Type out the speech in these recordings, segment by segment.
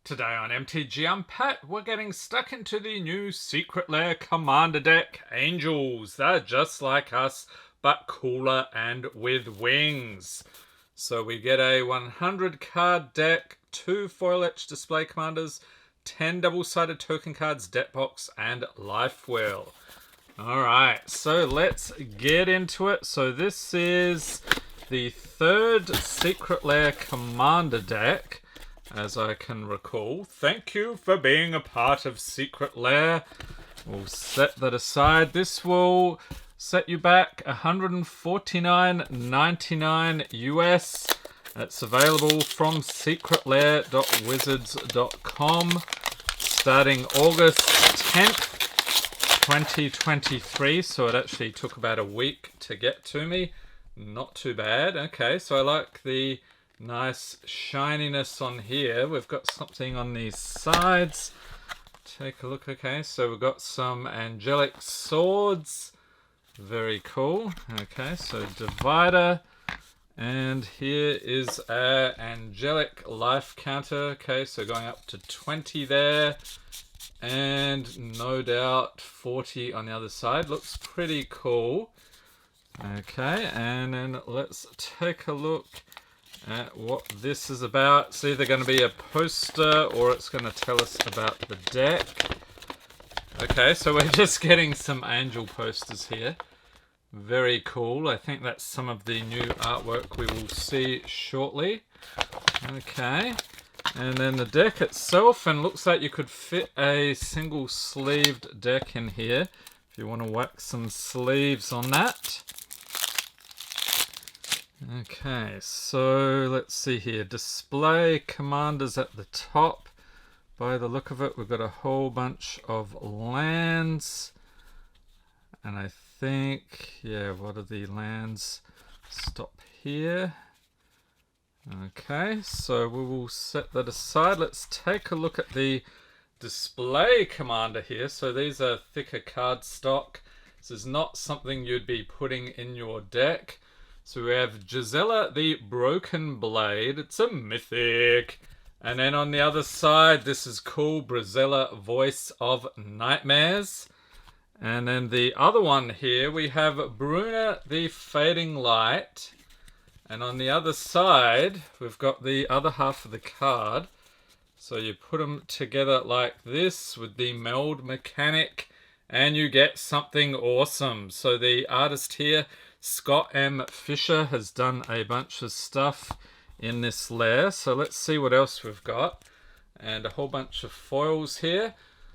Today on MTG Unpacked, we're getting stuck into the new Secret Lair Commander deck, Angels. They're just like us, but cooler and with wings. So we get a 100 card deck, 2 foil etched display commanders, 10 double-sided token cards, deck box, and life wheel. Alright, so let's get into it. So this is the third Secret Lair Commander deck, as I can recall. Thank you for being a part of Secret Lair. We'll set that aside. This will set you back $149.99 US. It's available from secretlair.wizards.com starting August 10th, 2023. So it actually took about a week to get to me. Not too bad. Okay, so I like the nice shininess on here. We've got something on these sides. Take a look. Okay, so we've got some angelic swords. Very cool. Okay, so divider. And here is our angelic life counter. Okay, so going up to 20 there. And no doubt 40 on the other side. Looks pretty cool. Okay, and then let's take a look at what this is about. It's either going to be a poster or it's going to tell us about the deck. Okay, so we're just getting some angel posters here. Very cool. I think that's some of the new artwork we will see shortly. Okay, and then the deck itself, and looks like you could fit a single sleeved deck in here if you want to whack some sleeves on that. Okay, so let's see here. Display commanders at the top. By the look of it, we've got a whole bunch of lands. And I think, yeah, what are the lands? Stop here. Okay, so we will set that aside. Let's take a look at the display commander here. So these are thicker cardstock. This is not something you'd be putting in your deck. So we have Gisela the Broken Blade. It's a mythic. And then on the other side, this is cool. Brazilla, Voice of Nightmares. And then the other one here, we have Bruna the Fading Light. And on the other side, we've got the other half of the card. So you put them together like this with the meld mechanic, and you get something awesome. So the artist here, Scott M. Fisher, has done a bunch of stuff in this lair. So let's see what else we've got. And a whole bunch of foils here.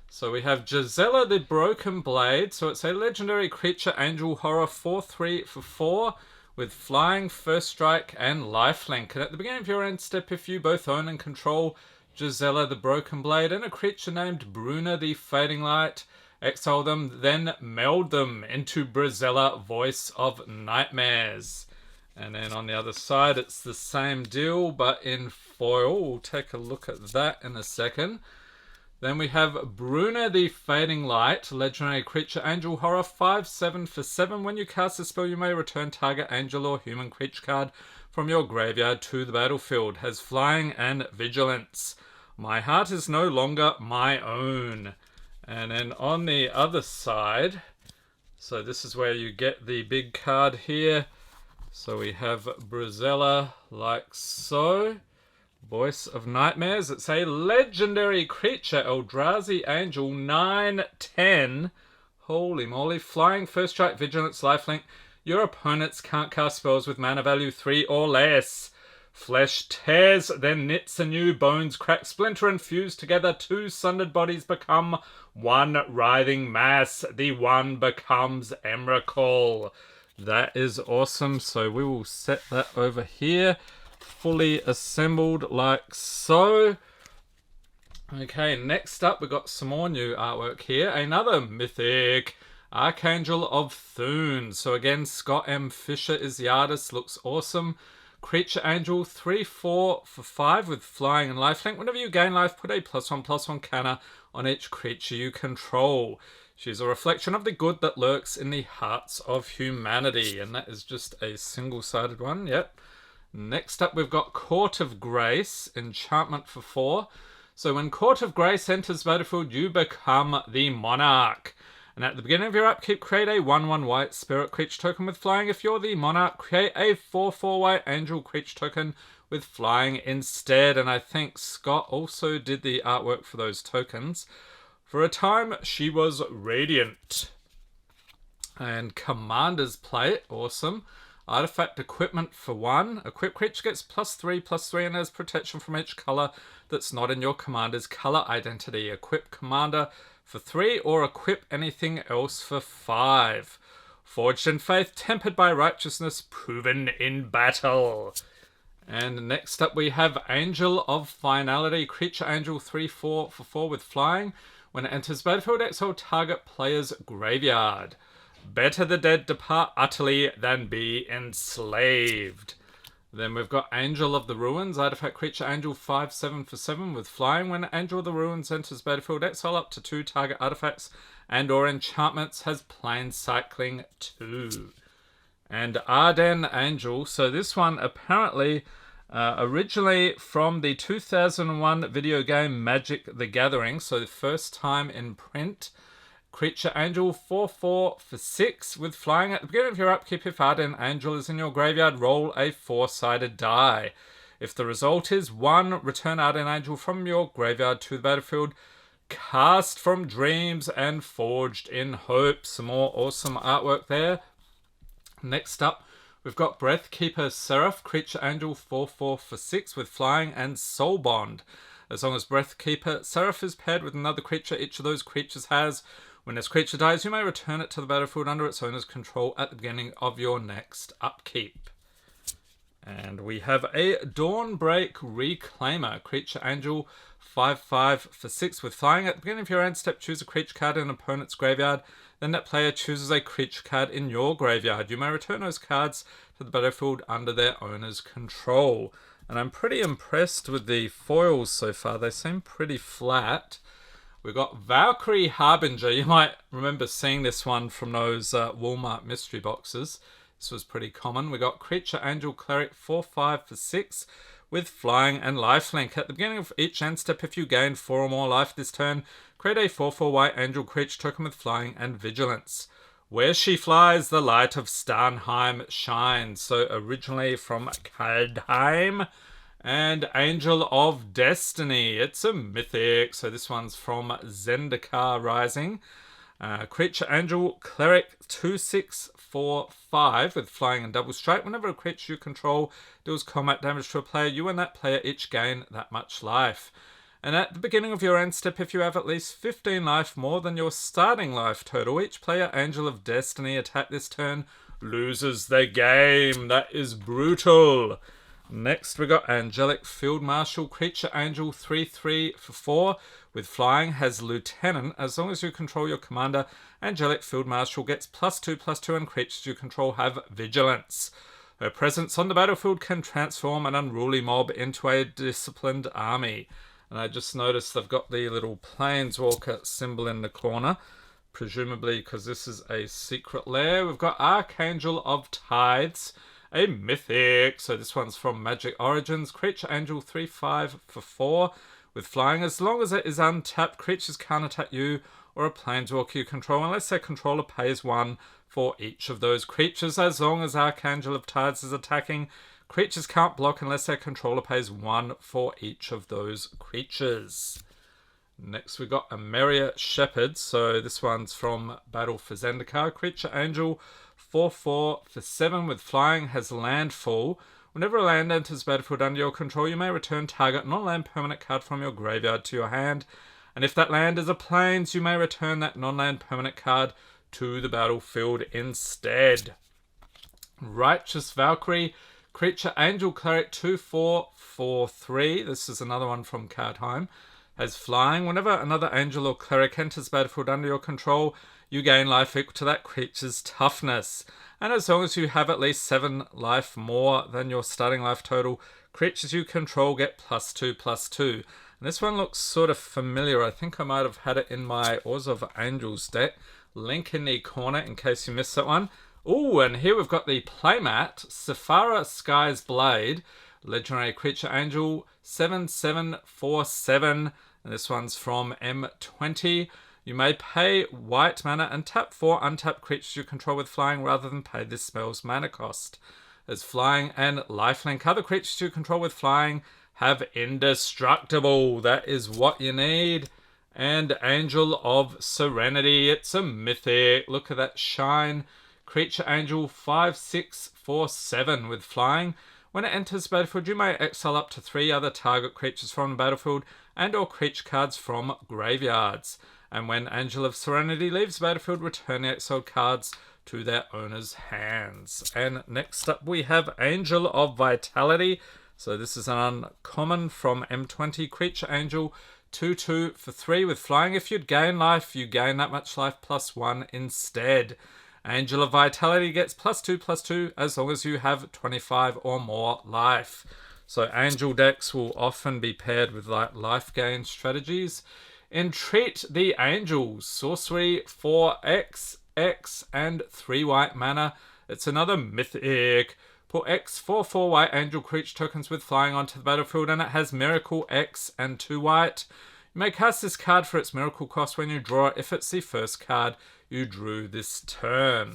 So we have Gisela the Broken Blade. So it's a legendary creature, Angel Horror, 4/3 for 4 with flying, first strike, and lifelink. And at the beginning of your end step, if you both own and control Gisela the Broken Blade and a creature named Bruna the Fading Light, exile them, then meld them into Brazilla, Voice of Nightmares. And then on the other side, it's the same deal, but in foil. We'll take a look at that in a second. Then we have Bruna the Fading Light, legendary creature, Angel Horror, 5/7 for 7. When you cast a spell, you may return target angel or human creature card from your graveyard to the battlefield. Has flying and vigilance. My heart is no longer my own. And then on the other side, so this is where you get the big card here. So we have Brazilla like so. Voice of Nightmares. It's a legendary creature, Eldrazi Angel, 9/10. Holy moly. Flying, first strike, vigilance, lifelink. Your opponents can't cast spells with mana value 3 or less. Flesh tears, then knits anew, bones crack, splinter, and fuse together. 2 sundered bodies become 1 writhing mass. The one becomes Emrakul. That is awesome. So we will set that over here. Fully assembled like so. Okay, next up we've got some more new artwork here. Another mythic, Archangel of Thune. So again, Scott M. Fisher is the artist. Looks awesome. Creature Angel, 3/4 for 5 with flying and lifelink. Whenever you gain life, put a +1/+1 counter on each creature you control. She's a reflection of the good that lurks in the hearts of humanity. And that is just a single-sided one. Yep. Next up, we've got Court of Grace, enchantment for 4. So when Court of Grace enters battlefield, you become the Monarch. And at the beginning of your upkeep, create a 1/1 white spirit creature token with flying. If you're the Monarch, create a 4/4 white angel creature token with flying instead. And I think Scott also did the artwork for those tokens. For a time, she was radiant. And Commander's Plate, awesome. Artifact equipment for 1. Equip creature gets +3/+3 and has protection from each color that's not in your commander's color identity. Equip commander for 3 or equip anything else for 5. Forged in faith, tempered by righteousness, proven in battle. And next up we have Angel of Finality. Creature angel 3/4 for 4 with flying. When it enters battlefield, exile target player's graveyard. Better the dead depart utterly than be enslaved. Then we've got Angel of the Ruins. Artifact creature angel 5/7 for 7 with flying. When Angel of the Ruins enters battlefield, exile up to 2 target artifacts and or enchantments. Has plane cycling 2. And Arden Angel. So this one apparently originally from the 2001 video game Magic the Gathering. So the first time in print. Creature Angel 4/4 for 6 with flying. At the beginning of your upkeep, if Arden Angel is in your graveyard, roll a 4-sided die. If the result is 1, return Arden Angel from your graveyard to the battlefield. Cast from Dreams and Forged in Hope. Some more awesome artwork there. Next up, we've got Breathkeeper Seraph. Creature Angel 4/4 for 6 with flying and Soul Bond. As long as Breathkeeper Seraph is paired with another creature each of those creatures has, when this creature dies, you may return it to the battlefield under its owner's control at the beginning of your next upkeep. And we have a Dawnbreak Reclaimer. Creature Angel 5/5 for 6 with flying. At the beginning of your end step, choose a creature card in an opponent's graveyard. Then that player chooses a creature card in your graveyard. You may return those cards to the battlefield under their owner's control. And I'm pretty impressed with the foils so far. They seem pretty flat. We've got Valkyrie Harbinger. You might remember seeing this one from those Walmart mystery boxes. This was pretty common. We got Creature Angel Cleric 4/5 for 6 with flying and lifelink. At the beginning of each end step, if you gain 4 or more life this turn, create a 4/4 white angel creature token with flying and vigilance. Where she flies, the light of Starnheim shines. So originally from Kaldheim. And Angel of Destiny. It's a mythic. So this one's from Zendikar Rising. Creature Angel Cleric 2/6 for 5 with flying and double strike. Whenever a creature you control deals combat damage to a player, you and that player each gain that much life. And at the beginning of your end step, if you have at least 15 life more than your starting life total, each player Angel of Destiny attack this turn loses the game. That is brutal. Next we got Angelic Field Marshal. Creature Angel 3/3 for 4 with flying, has Lieutenant. As long as you control your commander, Angelic Field Marshal gets +2/+2 and creatures you control have Vigilance. Her presence on the battlefield can transform an unruly mob into a disciplined army. And I just noticed they've got the little Planeswalker symbol in the corner, presumably because this is a secret lair. We've got Archangel of Tides. A mythic. So this one's from Magic Origins. Creature Angel 3/5 for 4 with flying. As long as it is untapped, creatures can't attack you or a planeswalker you control unless their controller pays 1 for each of those creatures. As long as Archangel of Tides is attacking, creatures can't block unless their controller pays 1 for each of those creatures. Next we got Ameria Shepherd. So this one's from Battle for Zendikar. Creature Angel 4/4 for 7 with flying, has Landfall. Whenever a land enters battlefield under your control, you may return target non-land permanent card from your graveyard to your hand. And if that land is a plains, you may return that non-land permanent card to the battlefield instead. Righteous Valkyrie. Creature Angel Cleric 2/4 for 3. This is another one from Kaldheim. Has flying. Whenever another angel or cleric enters battlefield under your control, you gain life equal to that creature's toughness. And as long as you have at least 7 life more than your starting life total, creatures you control get +2/+2. And this one looks sort of familiar. I think I might have had it in my Oars of Angels deck. Link in the corner in case you missed that one. Ooh, and here we've got the playmat, Sephara Sky's Blade. Legendary Creature Angel 7/7 for 7. And this one's from M20. You may pay white mana and tap 4 untapped creatures you control with flying rather than pay this spell's mana cost. As flying and lifelink, other creatures you control with flying have indestructible. That is what you need. And Angel of Serenity. It's a mythic. Look at that shine. Creature Angel 5/6/4/7 with flying. When it enters the battlefield, you may exile up to 3 other target creatures from the battlefield and or creature cards from graveyards. And when Angel of Serenity leaves the battlefield, return the exiled cards to their owner's hands. And next up we have Angel of Vitality. So this is an uncommon from M20. Creature Angel 2/2 for 3 with flying. If you'd gain life, you gain that much life +1 instead. Angel of Vitality gets +2/+2 as long as you have 25 or more life. So Angel decks will often be paired with like life gain strategies. Entreat the Angels. Sorcery 4x, X, and 3 white mana. It's another mythic. Put X 4/4 white Angel creature tokens with flying onto the battlefield, and it has Miracle X and 2 white. You may cast this card for its miracle cost when you draw it if it's the first card you drew this turn.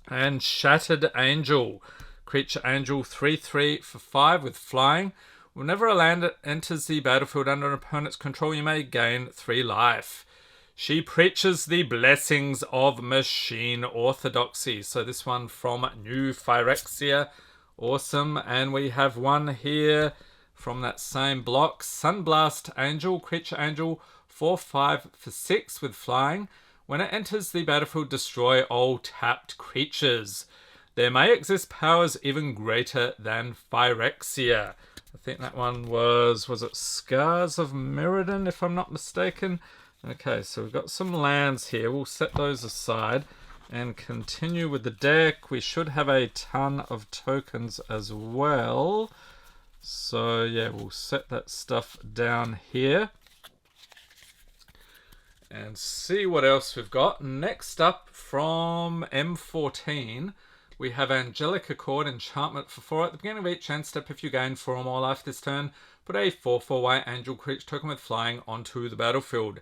And Shattered Angel. Creature Angel 3/3 for 5 with flying. Whenever a land enters the battlefield under an opponent's control, you may gain 3 life. She preaches the blessings of machine orthodoxy. So this one from New Phyrexia. Awesome. And we have one here from that same block. Sunblast Angel. Creature Angel 4/5 for 6 with flying. When it enters the battlefield, destroy all tapped creatures. There may exist powers even greater than Phyrexia. I think that one was it Scars of Mirrodin, if I'm not mistaken? Okay, so we've got some lands here. We'll set those aside and continue with the deck. We should have a ton of tokens as well. So yeah, we'll set that stuff down here. And see what else we've got. Next up from M14, we have Angelic Accord enchantment for 4. At the beginning of each end step, if you gain 4 or more life this turn, put a 4/4 white angel creature token with flying onto the battlefield.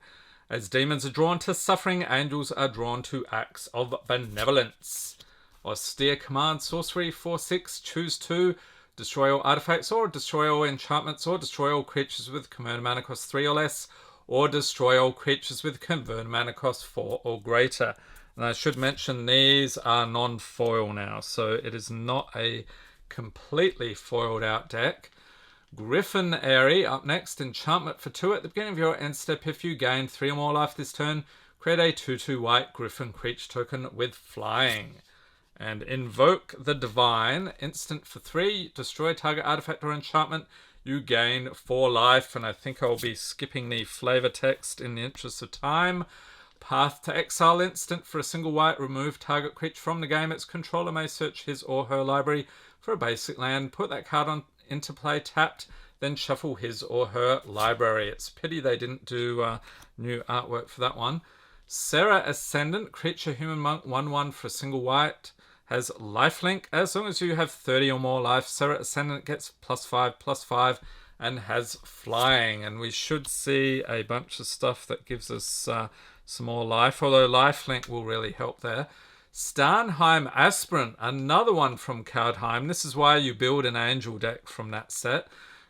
As demons are drawn to suffering, angels are drawn to acts of benevolence. Austere command sorcery 4/6, choose 2. Destroy all artifacts or destroy all enchantments or destroy all creatures with converted mana cost 3 or less, or destroy all creatures with converted mana cost 4 or greater. And I should mention these are non-foil now, so it is not a completely foiled out deck. Griffin Airy up next, enchantment for 2. At the beginning of your end step, if you gain 3 or more life this turn, create a 2/2 white Griffin creature token with flying. And Invoke the Divine, instant for 3, destroy target artifact or enchantment, you gain 4 life, and I think I'll be skipping the flavor text in the interest of time. Path to Exile, instant for a single white, remove target creature from the game. Its controller may search his or her library for a basic land, put that card into play tapped, then shuffle his or her library. It's a pity they didn't do new artwork for that one. Serra Ascendant, creature human monk 1/1 for a single white, has lifelink. As long as you have 30 or more life, Serra Ascendant gets +5/+5 and has flying. And we should see a bunch of stuff that gives us some more life, although lifelink will really help there. Starnheim Aspirant, another one from Kaldheim. This is why you build an angel deck from that set.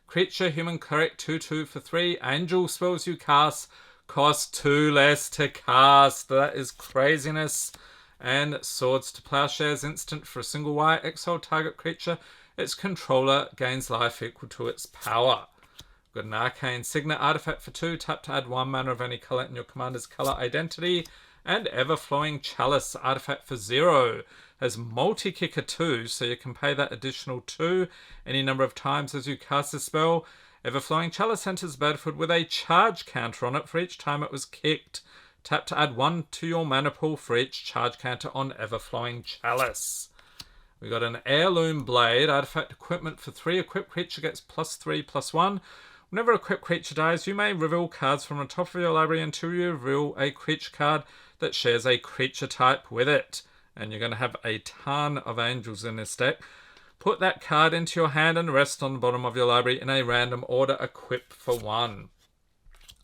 Creature human cleric 2/2 for 3. Angel spells you cast cost 2 less to cast. That is craziness. And Swords to Plowshares, instant for a single white, exile target creature. Its controller gains life equal to its power. Got an Arcane Signet artifact for 2, tap to add 1 mana of any color in your commander's color identity. And Everflowing Chalice artifact for 0. Has multi-kicker 2, so you can pay that additional 2 any number of times as you cast a spell. Everflowing Chalice enters the battlefield with a charge counter on it for each time it was kicked. Tap to add 1 to your mana pool for each charge counter on Everflowing Chalice. We got an Heirloom Blade, artifact equipment for 3. Equipped creature gets +3/+1. Whenever a equipped creature dies, you may reveal cards from the top of your library until you reveal a creature card that shares a creature type with it. And you're going to have a ton of angels in this deck. Put that card into your hand and rest on the bottom of your library in a random order, equip for 1.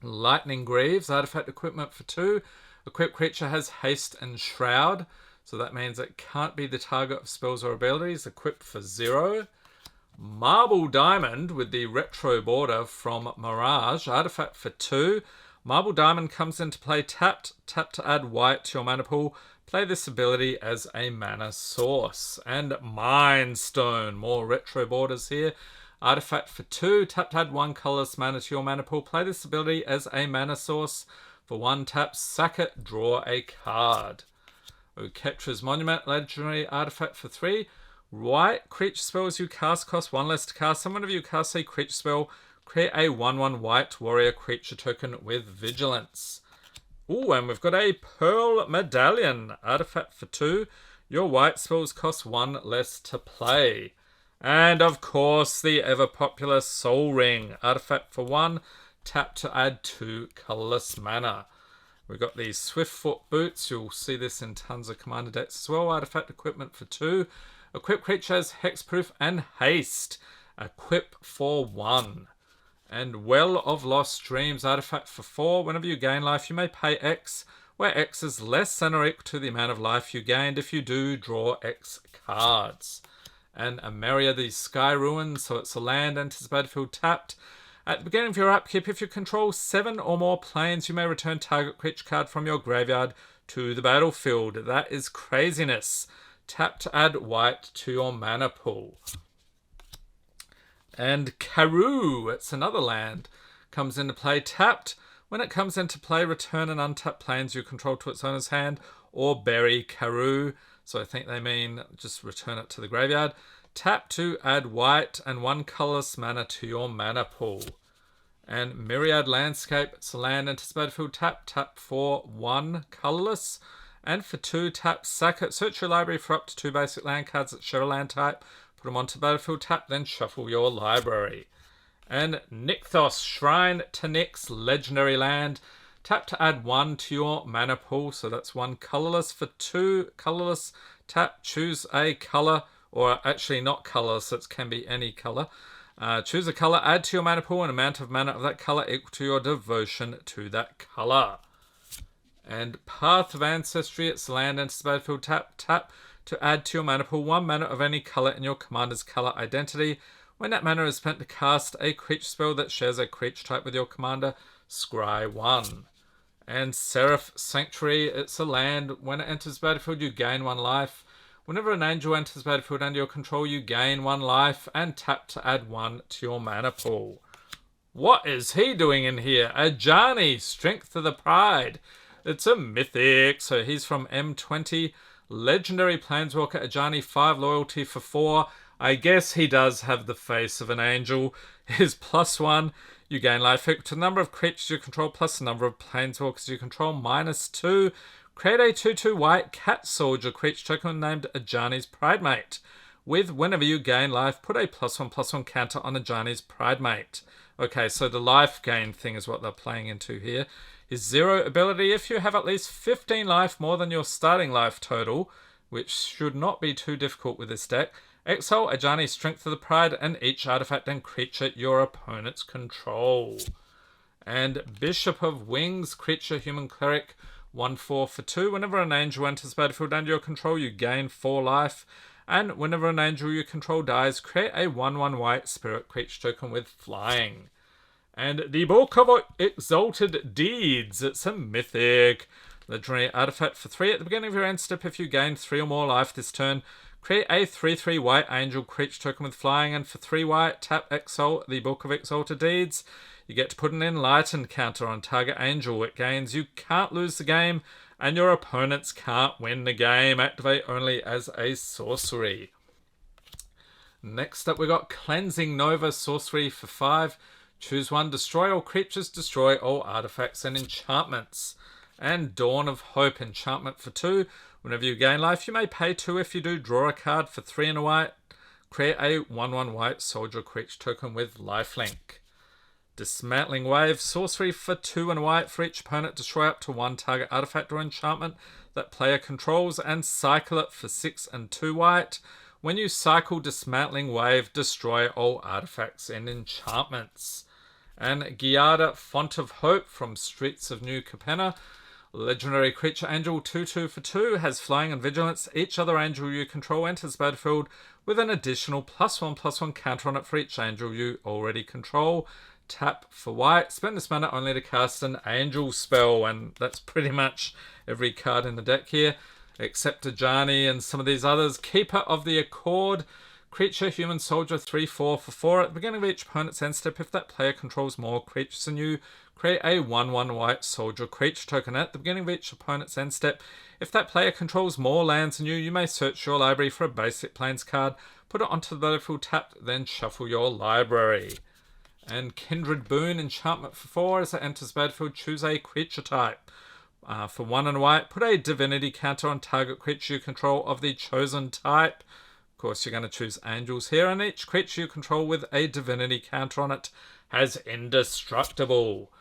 Lightning Greaves, artifact equipment for 2. Equipped creature has haste and shroud, so that means it can't be the target of spells or abilities. Equipped for 0. Marble Diamond with the retro border from Mirage, artifact for 2. Marble Diamond comes into play tapped. Tap to add white to your mana pool. Play this ability as a mana source. And Mind Stone, more retro borders here. Artifact for 2. Tap to add 1 colorless mana to your mana pool. Play this ability as a mana source. For 1 tap, sack it, draw a card. Oketra's Monument, legendary artifact for 3. White creature spells you cast cost 1 less to cast. And whenever you cast a creature spell, create a 1/1 white warrior creature token with vigilance. Ooh, and we've got a Pearl Medallion, artifact for 2. Your white spells cost 1 less to play. And of course, the ever popular Soul Ring, artifact for 1. Tap to add 2 colorless mana. We've got these Swiftfoot Boots. You'll see this in tons of commander decks as well. Artifact equipment for 2. Equipped creature has hexproof and haste. Equip for 1. And Well of Lost Dreams, artifact for 4. Whenever you gain life, you may pay X, where X is less than or equal to the amount of life you gained. If you do, draw X cards. And Ameria the Sky Ruins, so it's a land, enters the battlefield tapped. At the beginning of your upkeep, if you control 7 or more planes, you may return target creature card from your graveyard to the battlefield. That is craziness. Tap to add white to your mana pool. And Karoo, it's another land, comes into play tapped. When it comes into play, return an untapped planes you control to its owner's hand or bury Karoo. So I think they mean just return it to the graveyard. Tap to add white and 1 colorless mana to your mana pool. And Myriad Landscape, it's a land, enters battlefield tap. Tap for 1 colorless. And for 2, tap, sack it. Search your library for up to 2 basic land cards that share a land type. Put them onto battlefield tap, then shuffle your library. And Nykthos, Shrine to Nyx, legendary land. Tap to add 1 to your mana pool. So that's 1 colorless. For 2 colorless, tap, choose a color. Or actually not colorless, it can be any color. Choose a color, add to your mana pool an amount of mana of that color equal to your devotion to that color. And Path of Ancestry, it's land, enters battlefield tap. Tap to add to your mana pool 1 mana of any color in your commander's color identity. When that mana is spent to cast a creature spell that shares a creature type with your commander, scry 1. And Seraph Sanctuary, it's a land. When it enters battlefield, you gain 1 life. Whenever an angel enters battlefield under your control, you gain 1 life. And tap to add 1 to your mana pool. What is he doing in here? Ajani, Strength of the Pride. It's a mythic, so he's from M20. Legendary Planeswalker Ajani, 5 loyalty for 4. I guess he does have the face of an angel. His +1, you gain life equal to the number of creatures you control plus the number of Planeswalkers you control, -2. Create a 2/2 white cat soldier creature token named Ajani's Pridemate. With whenever you gain life, put a +1/+1 counter on Ajani's Pridemate. Okay, so the life gain thing is what they're playing into here. His 0 ability, if you have at least 15 life more than your starting life total, which should not be too difficult with this deck, exile Ajani's Strength of the Pride and each artifact and creature your opponents control. And Bishop of Wings, creature human cleric, 1/4 for 2. Whenever an angel enters battlefield under your control, you gain 4 life. And whenever an angel you control dies, create a 1/1 white spirit creature token with flying. And the Book of Exalted Deeds, it's a mythic. Legendary artifact for 3. At the beginning of your end step, if you gain 3 or more life this turn, create a 3/3 white angel creature token with flying. And for 3 white, tap exalt the Book of Exalted Deeds. You get to put an enlightened counter on target angel. It gains you can't lose the game, and your opponents can't win the game. Activate only as a sorcery. Next up, we got Cleansing Nova, sorcery for 5. Choose 1, destroy all creatures, destroy all artifacts and enchantments. And Dawn of Hope, enchantment for 2. Whenever you gain life, you may pay 2. If you do, draw a card for 3 and a white. Create a 1/1 white soldier creature token with lifelink. Dismantling Wave, sorcery for 2 and a white. For each opponent, destroy up to 1 target artifact or enchantment that player controls and cycle it for 6 and 2 white. When you cycle Dismantling Wave, destroy all artifacts and enchantments. And Giada, Font of Hope from Streets of New Capenna. Legendary creature angel 2/2 for 2 has flying and vigilance. Each other angel you control enters the battlefield with an additional +1/+1 counter on it for each angel you already control. Tap for white. Spend this mana only to cast an angel spell, and that's pretty much every card in the deck here, except Ajani and some of these others. Keeper of the Accord. Creature, human soldier, 3/4 for 4. At the beginning of each opponent's end step, if that player controls more creatures than you, create a 1/1 white soldier creature token. At the beginning of each opponent's end step, if that player controls more lands than you may search your library for a basic plains card, put it onto the battlefield tapped, then shuffle your library. And Kindred Boon, enchantment for 4. As it enters the battlefield, choose a creature type. For 1 and white, put a divinity counter on target creature you control of the chosen type. Of course, you're going to choose angels here, and each creature you control with a divinity counter on it has indestructible.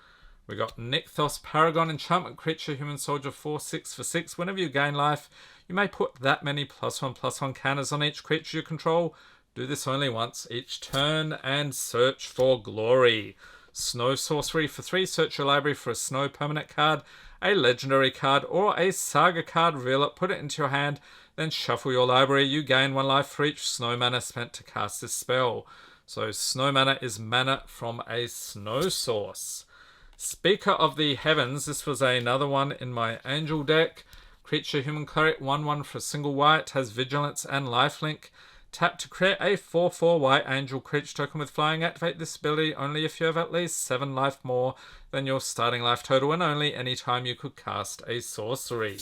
We got Nykthos Paragon, enchantment creature, human soldier, 4/6 for 6. Whenever you gain life, you may put that many +1/+1 counters on each creature you control. Do this only once each turn, and search for glory. Snow Sorcery for 3. Search your library for a snow permanent card, a legendary card, or a saga card. Reveal it, put it into your hand, then shuffle your library. You gain 1 life for each snow mana spent to cast this spell. So snow mana is mana from a snow source. Speaker of the Heavens. This was another one in my angel deck. Creature, human cleric, 1/1 for a single white, has vigilance and lifelink. Tap to create a 4/4 white angel creature token with flying. Activate this ability only if you have at least 7 life more than your starting life total, and only any time you could cast a sorcery.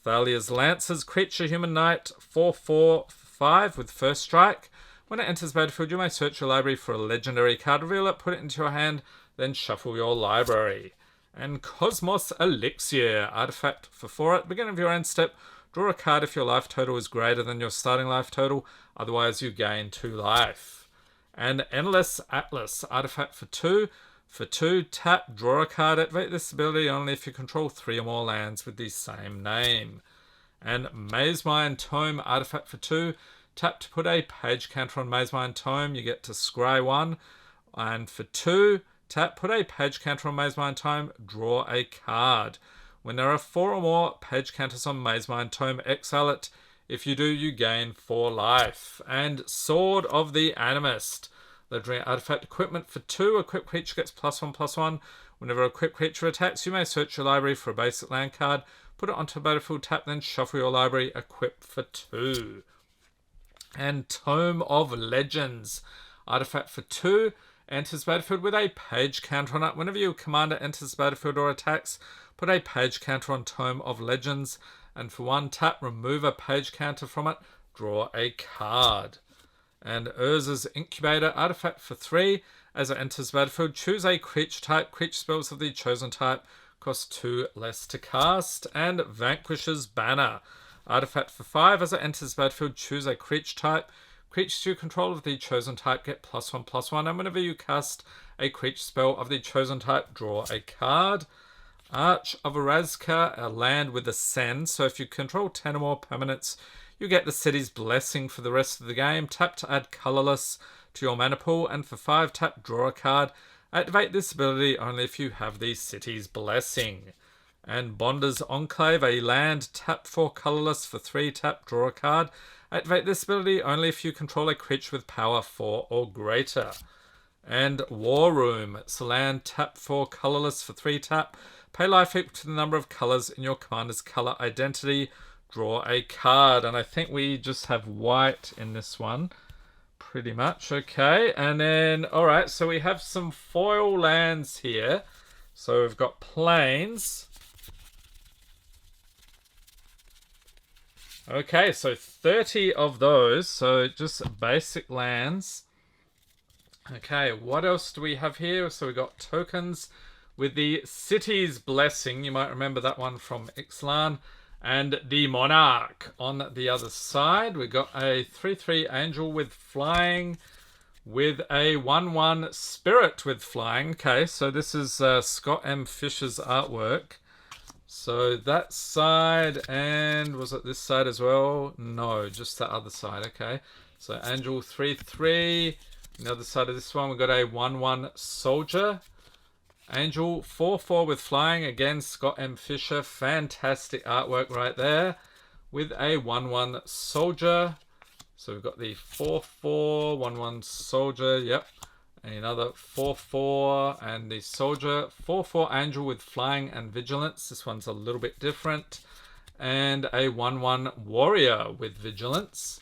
Thalia's Lancers, creature, human knight, 4/4 for 5 with first strike. When it enters the battlefield, you may search your library for a legendary card. Reveal it, put it into your hand, then shuffle your library. And Cosmos Elixir, artifact for 4. At the beginning of your end step, draw a card if your life total is greater than your starting life total. Otherwise, you gain 2 life. And Endless Atlas, artifact for 2. For 2, tap, draw a card. Activate this ability only if you control 3 or more lands with the same name. And Mazemine Tome, artifact for 2. Tap to put a page counter on Mazemine Tome. You get to scry 1. And for 2, tap, put a page counter on Mazemine Tome. Draw a card. When there are 4 or more page counters on Mazemine Tome, exile it. If you do, you gain 4 life. And Sword of the Animist. Legendary artifact equipment for 2. Equipped creature gets +1/+1. Whenever a equipped creature attacks, you may search your library for a basic land card. Put it onto a battlefield, tap, then shuffle your library. Equipped for 2. And Tome of Legends. Artifact for 2. Enters battlefield with a page counter on it. Whenever your commander enters the battlefield or attacks, put a page counter on Tome of Legends. And for 1, tap, remove a page counter from it. Draw a card. And Urza's Incubator, artifact for 3. As it enters the battlefield, choose a creature type. Creature spells of the chosen type cost 2 less to cast. And Vanquish's Banner, artifact for 5. As it enters the battlefield, choose a creature type. Creatures you control of the chosen type get +1/+1. And whenever you cast a creature spell of the chosen type, draw a card. Arch of Erazka, a land with Ascend. So if you control 10 or more permanents, you get the city's blessing for the rest of the game. Tap to add colorless to your mana pool, and for 5, tap, draw a card. Activate this ability only if you have the city's blessing. And Bonder's Enclave, a land, tap for colorless. For 3, tap, draw a card. Activate this ability only if you control a creature with power 4 or greater. And War Room, it's a land, tap for colorless. For 3, tap, pay life equal to the number of colors in your commander's color identity. Draw a card. And I think we just have white in this one. Pretty much. Okay. And then, alright, so we have some foil lands here. So we've got plains. Okay, so 30 of those. So just basic lands. Okay, what else do we have here? So we got tokens with the City's Blessing. You might remember that one from Ixalan. And the Monarch on the other side. We got a 3/3 Angel with flying with a 1/1 Spirit with flying. Okay, so this is Scott M. Fisher's artwork. So that side, and was it this side as well? No, just the other side. Okay, so Angel 3/3 On the other side of this one, we've got a 1/1 Soldier. Angel 4/4 with flying. Again, Scott M. Fisher. Fantastic artwork right there. With a 1/1 Soldier. So we've got the 4/4, 1/1 Soldier. Yep. And another 4/4 and the Soldier. 4/4 Angel with flying and vigilance. This one's a little bit different. And a 1/1 Warrior with vigilance.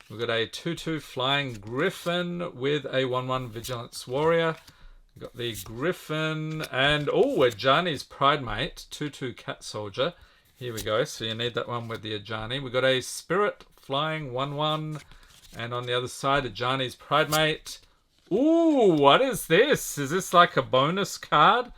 We've got a 2/2 Flying Griffin with a 1/1 Vigilance Warrior. We've got the Griffin and, oh, Ajani's Pridemate, 2/2 Cat Soldier. Here we go. So you need that one with the Ajani. We've got a Spirit Flying 1/1. And on the other side, Ajani's Pridemate. Ooh, what is this? Is this like a bonus card?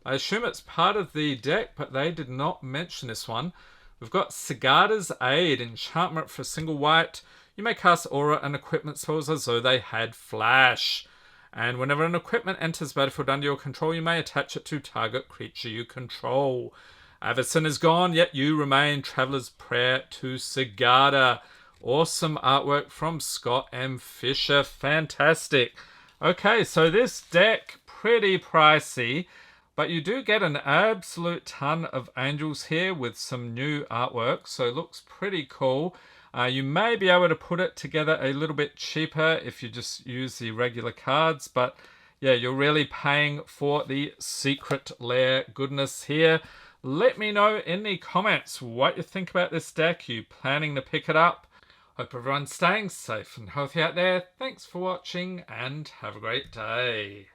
I assume it's part of the deck, but they did not mention this one. We've got Sigada's Aid, enchantment for a single white. You may cast aura and equipment spells as though they had flash. And whenever an equipment enters battlefield under your control, you may attach it to target creature you control. Avacyn is gone, yet you remain. Traveler's Prayer to Sigada. Awesome artwork from Scott M. Fisher. Fantastic. Okay, so this deck, pretty pricey. But you do get an absolute ton of angels here with some new artwork. So it looks pretty cool. You may be able to put it together a little bit cheaper if you just use the regular cards. But yeah, you're really paying for the secret lair goodness here. Let me know in the comments what you think about this deck. Are you planning to pick it up? Hope everyone's staying safe and healthy out there. Thanks for watching and have a great day.